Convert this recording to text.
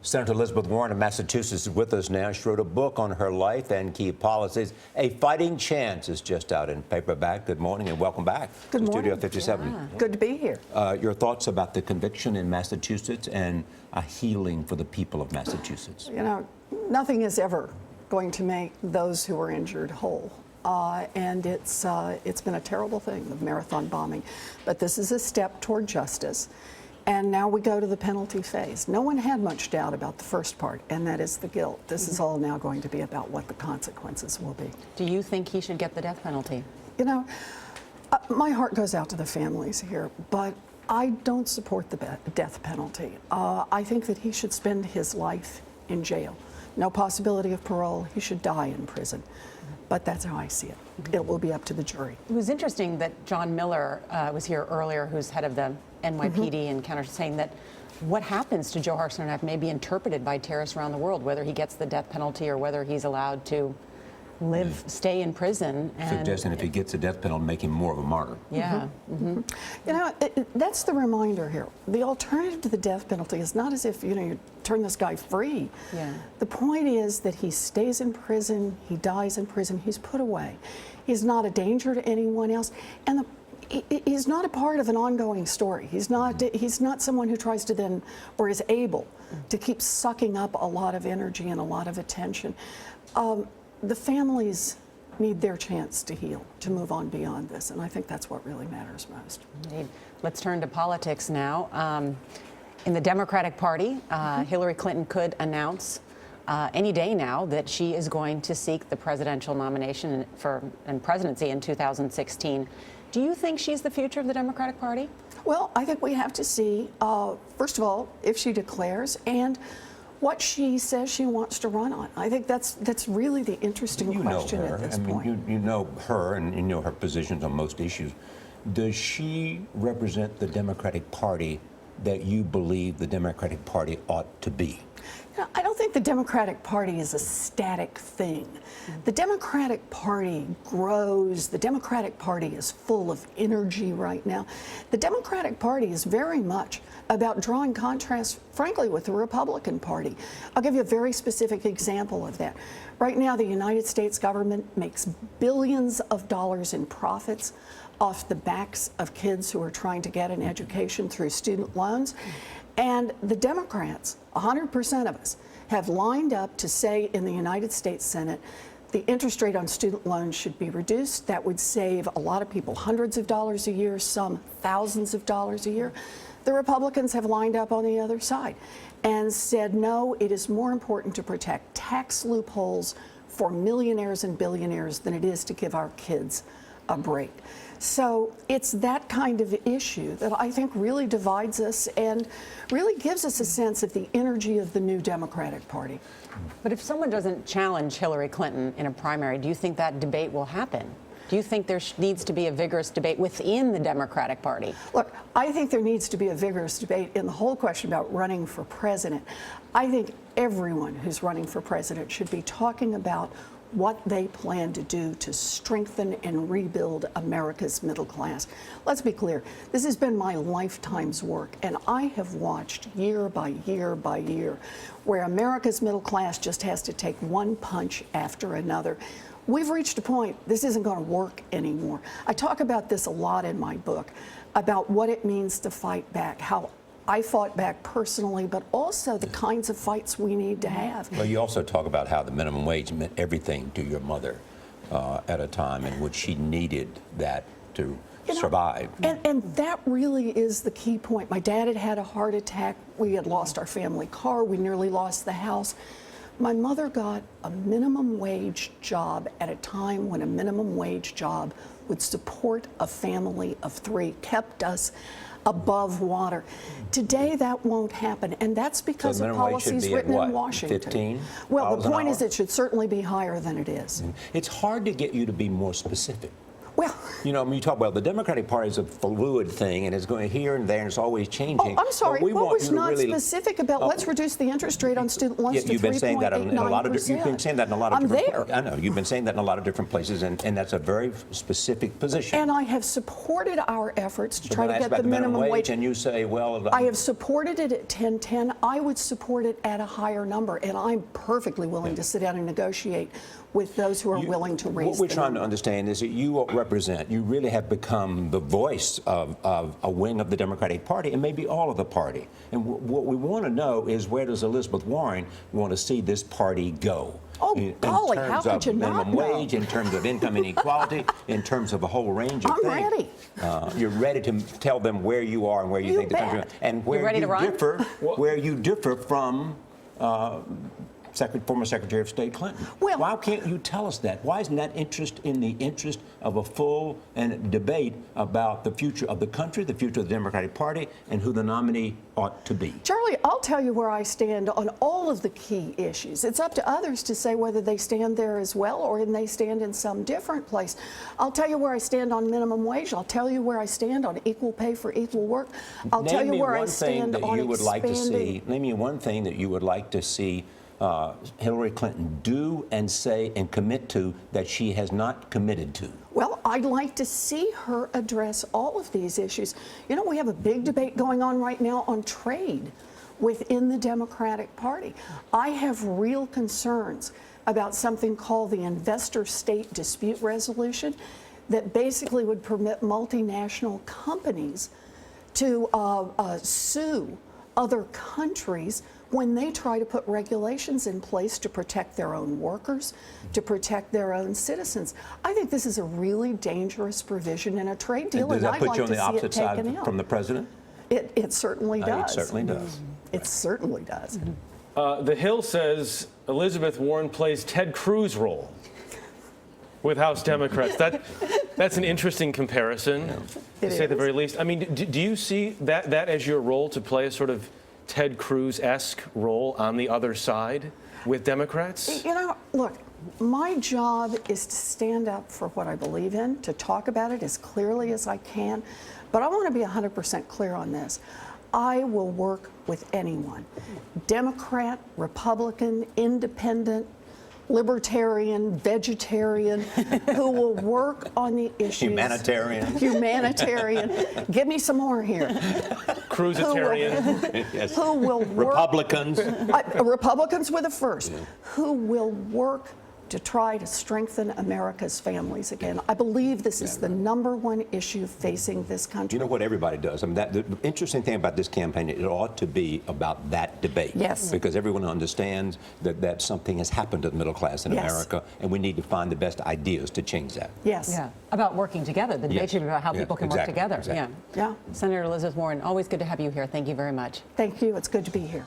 Senator Elizabeth Warren of Massachusetts is with us now. She wrote a book on her life and key policies. A Fighting Chance is just out in paperback. Good morning and welcome back to Studio 57. Yeah. Good to be here. Your thoughts about the conviction in Massachusetts and a healing for the people of Massachusetts? You know, nothing is ever going to make those who are injured whole. And it's been a terrible thing, the marathon bombing. But this is a step toward justice. And now we go to the penalty phase. No one had much doubt about the first part, and that is the guilt. This is all now going to be about what the consequences will be. Do you think he should get the death penalty? You know, my heart goes out to the families here, but I don't support the death penalty. I think that he should spend his life in jail. No possibility of parole. He should die in prison. But that's how I see it. It will be up to the jury. It was interesting that John Miller was here earlier, who's head of the NYPD and counter, saying that what happens to Johar Tsarnaev may be interpreted by terrorists around the world, whether he gets the death penalty or whether he's allowed to stay in prison. And suggesting if he gets a death penalty, make him more of a martyr. Yeah. You know, that's the reminder here. The alternative to the death penalty is not as if, you turn this guy free. Yeah. The point is that he stays in prison, he dies in prison, he's put away. He's not a danger to anyone else. And he's not a part of an ongoing story. He's not someone who tries to then, or is able to keep sucking up a lot of energy and a lot of attention. The families need their chance to heal, to move on beyond this, and I think that's what really matters most. Indeed. Let's turn to politics now. In the Democratic Party, Hillary Clinton could announce any day now that she is going to seek the presidential nomination and presidency in 2016. Do you think she's the future of the Democratic Party? Well, I think we have to see, first of all, if she declares and what she says she wants to run on. I think that's really the interesting question at this point. You know her and you know her positions on most issues. Does she represent the Democratic Party that you believe the Democratic Party ought to be? I don't think the Democratic Party is a static thing. The Democratic Party grows. The Democratic Party is full of energy right now. The Democratic Party is very much about drawing contrast, frankly, with the Republican Party. I'll give you a very specific example of that. Right now, the United States government makes billions of dollars in profits off the backs of kids who are trying to get an education through student loans. And the Democrats, 100% of us, have lined up to say in the United States Senate the interest rate on student loans should be reduced. That would save a lot of people hundreds of dollars a year, some thousands of dollars a year. The Republicans have lined up on the other side and said, no, it is more important to protect tax loopholes for millionaires and billionaires than it is to give our kids a break. So it's that kind of issue that I think really divides us and really gives us a sense of the energy of the new Democratic Party. But if someone doesn't challenge Hillary Clinton in a primary, do you think that debate will happen? Do you think there needs to be a vigorous debate within the Democratic Party? Look, I think there needs to be a vigorous debate in the whole question about running for president. I think everyone who's running for president should be talking about what they plan to do to strengthen and rebuild America's middle class. Let's be clear, this has been my lifetime's work, and I have watched year by year by year where America's middle class just has to take one punch after another. We've reached a point, this isn't going to work anymore. I talk about this a lot in my book, about what it means to fight back, how I fought back personally, but also the kinds of fights we need to have. Well, you also talk about how the minimum wage meant everything to your mother at a time in which she needed that to survive. And that really is the key point. My dad had had a heart attack. We had lost our family car. We nearly lost the house. My mother got a minimum wage job at a time when a minimum wage job would support a family of three, kept us above water. Today, that won't happen, and that's because of policies written in Washington. 15? Well, the point is it should certainly be higher than it is. It's hard to get you to be more specific. Well, You know, when you talk about the Democratic Party is a fluid thing, and it's going here and there, and it's always changing. I'm sorry. But we What want was you to not really, specific about let's reduce the interest rate on student loans to 3.89%? you've been saying that in a lot of you've been saying that in a lot of I'm different. there. I know you've been saying that in a lot of different places, and that's a very specific position. And I have supported our efforts to So try when to I ask get about the minimum wage. and you say, well, I have supported it at 10.10. I would support it at a higher number, and I'm perfectly willing to sit down and negotiate with those who are willing to raise what we're the trying number. to understand is that you really have become the voice of a wing of the Democratic Party, and maybe all of the party. And what we want to know is, where does Elizabeth Warren want to see this party go? Oh, golly, in how terms could of you not minimum know? wage, in terms of income inequality, in terms of a whole range of I'm things. ready. You're ready to tell them where you are and where you You think the country bet. and where ready you to run? differ, where you differ from former Secretary of State Clinton. Well- Why can't you tell us that? Why isn't that interest in the interest of a full and debate about the future of the country, the future of the Democratic Party, and who the nominee ought to be? Charlie, I'll tell you where I stand on all of the key issues. It's up to others to say whether they stand there as well or they stand in some different place. I'll tell you where I stand on minimum wage. I'll tell you where I stand on equal pay for equal work. I'll tell you where I stand on expanding. Name me one thing that you would like to see Hillary Clinton do and say and commit to that she has not committed to. Well, I'd like to see her address all of these issues. You know, we have a big debate going on right now on trade within the Democratic Party. I have real concerns about something called the investor-state dispute resolution that basically would permit multinational companies to sue other countries when they try to put regulations in place to protect their own workers, to protect their own citizens. I think this is a really dangerous provision in a trade deal, Does and that I'd put like you on to the see it opposite side taken out. from the president? It certainly does. It certainly does. It certainly does. The Hill says Elizabeth Warren plays Ted Cruz role with House Democrats. That's an interesting comparison, to say the very least. I mean, do you see that as your role, to play a sort of Ted Cruz-esque role on the other side with Democrats? You know, look, my job is to stand up for what I believe in, to talk about it as clearly as I can, but I want to be 100% clear on this. I will work with anyone, Democrat, Republican, Independent, Libertarian, Vegetarian, who will work on the issues. Humanitarian. Give me some more here. Cruzitarian. Yes. Who will work. Republicans. Republicans were the first. Who will work to try to strengthen America's families again. I believe this is the #1 issue facing this country. You know what everybody does? I mean, the interesting thing about this campaign, it ought to be about that debate. Yes. Because everyone understands that something has happened to the middle class in Yes. America, and we need to find the best ideas to change that. Yes. Yeah, about working together. The debate Yes. should be about how Yeah, people can exactly, work together. exactly. Yeah. Yeah. Senator Elizabeth Warren, always good to have you here. Thank you very much. Thank you. It's good to be here.